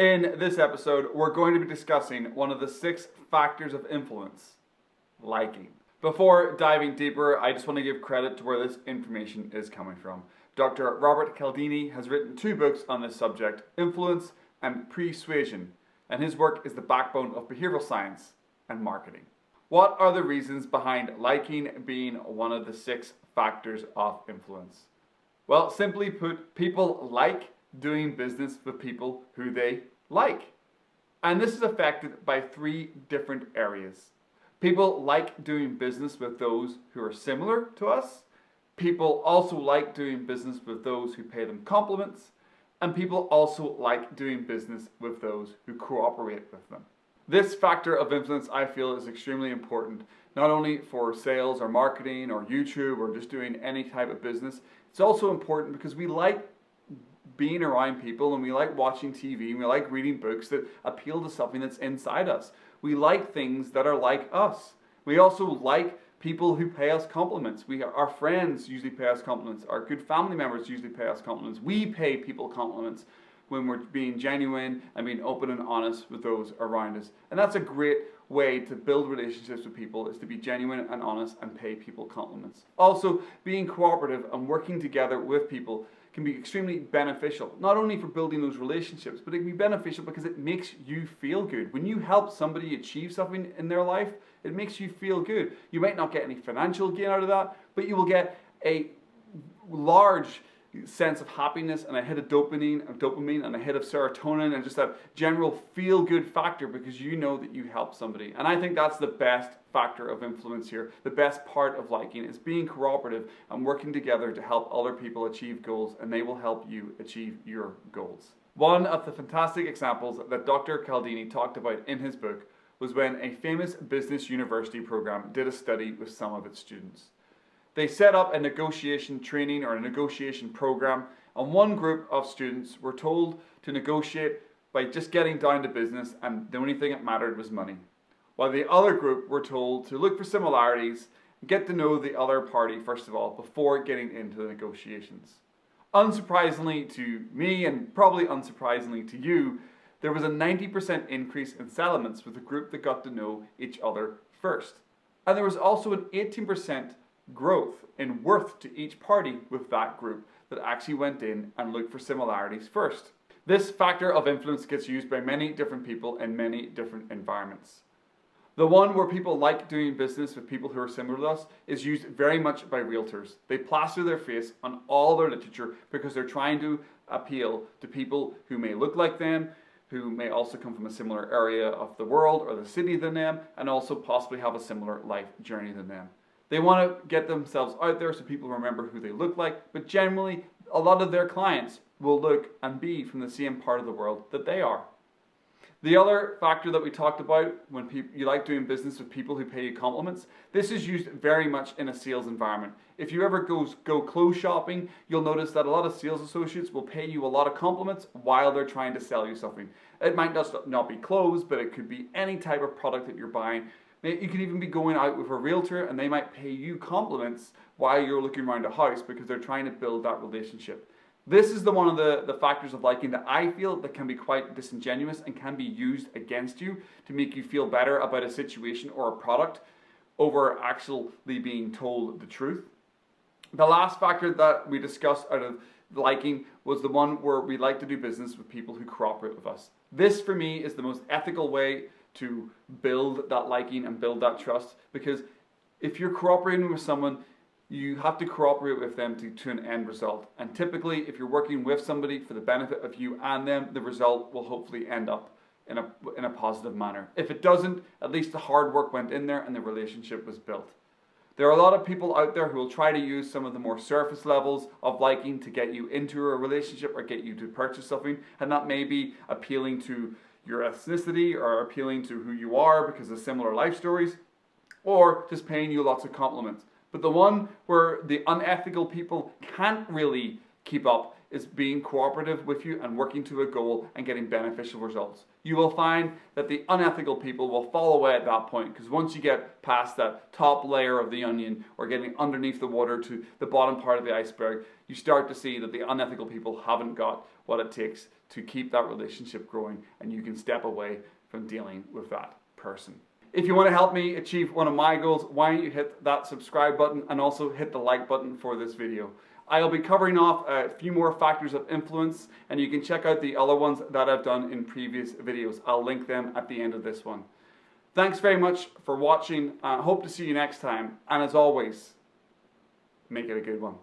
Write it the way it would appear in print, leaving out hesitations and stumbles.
In this episode, we're going to be discussing one of the 6 factors of influence, liking. Before diving deeper, I just want to give credit to where this information is coming from. Dr. Robert Cialdini has written 2 books on this subject, Influence and Pre-suasion, and his work is the backbone of behavioral science and marketing. What are the reasons behind liking being one of the 6 factors of influence? Well, simply put, people like doing business with people who they like. And this is affected by 3 different areas. People like doing business with those who are similar to us. People also like doing business with those who pay them compliments. And people also like doing business with those who cooperate with them. This factor of influence, I feel, is extremely important, not only for sales or marketing or YouTube or just doing any type of business. It's also important because we like being around people and we like watching TV and we like reading books that appeal to something that's inside us. We like things that are like us. We also like people who pay us compliments. Our friends usually pay us compliments. Our good family members usually pay us compliments. We pay people compliments when we're being genuine and being open and honest with those around us. And that's a great way to build relationships with people, is to be genuine and honest and pay people compliments. Also, being cooperative and working together with people can be extremely beneficial, not only for building those relationships, but it can be beneficial because it makes you feel good. When you help somebody achieve something in their life, it makes you feel good. You might not get any financial gain out of that, but you will get a large sense of happiness and a hit of dopamine and a hit of serotonin and just that general feel-good factor because you know that you helped somebody. And I think that's the best factor of influence here. The best part of liking is being cooperative and working together to help other people achieve goals, and they will help you achieve your goals. One of the fantastic examples that Dr. Cialdini talked about in his book was when a famous business university program did a study with some of its students. They set up a negotiation training or a negotiation program, and one group of students were told to negotiate by just getting down to business, and the only thing that mattered was money. While the other group were told to look for similarities and get to know the other party first of all before getting into the negotiations. Unsurprisingly to me, and probably unsurprisingly to you, there was a 90% increase in settlements with the group that got to know each other first. And there was also an 18% growth in worth to each party with that group that actually went in and looked for similarities first. This factor of influence gets used by many different people in many different environments. The one where people like doing business with people who are similar to us is used very much by realtors. They plaster their face on all their literature because they're trying to appeal to people who may look like them, who may also come from a similar area of the world or the city than them, and also possibly have a similar life journey than them. They want to get themselves out there so people remember who they look like, but generally, a lot of their clients will look and be from the same part of the world that they are. The other factor that we talked about when you like doing business with people who pay you compliments, this is used very much in a sales environment. If you ever go clothes shopping, you'll notice that a lot of sales associates will pay you a lot of compliments while they're trying to sell you something. It might not be clothes, but it could be any type of product that you're buying. You could even be going out with a realtor and they might pay you compliments while you're looking around a house because they're trying to build that relationship. This is one of the factors of liking that I feel that can be quite disingenuous and can be used against you to make you feel better about a situation or a product over actually being told the truth. The last factor that we discussed out of liking was the one where we like to do business with people who cooperate with us. This for me is the most ethical way to build that liking and build that trust, because if you're cooperating with someone, you have to cooperate with them to an end result. And typically, if you're working with somebody for the benefit of you and them, the result will hopefully end up in a positive manner. If it doesn't, at least the hard work went in there and the relationship was built. There are a lot of people out there who will try to use some of the more surface levels of liking to get you into a relationship or get you to purchase something, and that may be appealing to your ethnicity or appealing to who you are because of similar life stories, or just paying you lots of compliments. But the one where the unethical people can't really keep up is being cooperative with you and working to a goal and getting beneficial results. You will find that the unethical people will fall away at that point, because once you get past that top layer of the onion or getting underneath the water to the bottom part of the iceberg, you start to see that the unethical people haven't got what it takes to keep that relationship growing, and you can step away from dealing with that person. If you want to help me achieve one of my goals, why don't you hit that subscribe button and also hit the like button for this video. I'll be covering off a few more factors of influence, and you can check out the other ones that I've done in previous videos. I'll link them at the end of this one. Thanks very much for watching. Hope to see you next time, and as always, make it a good one.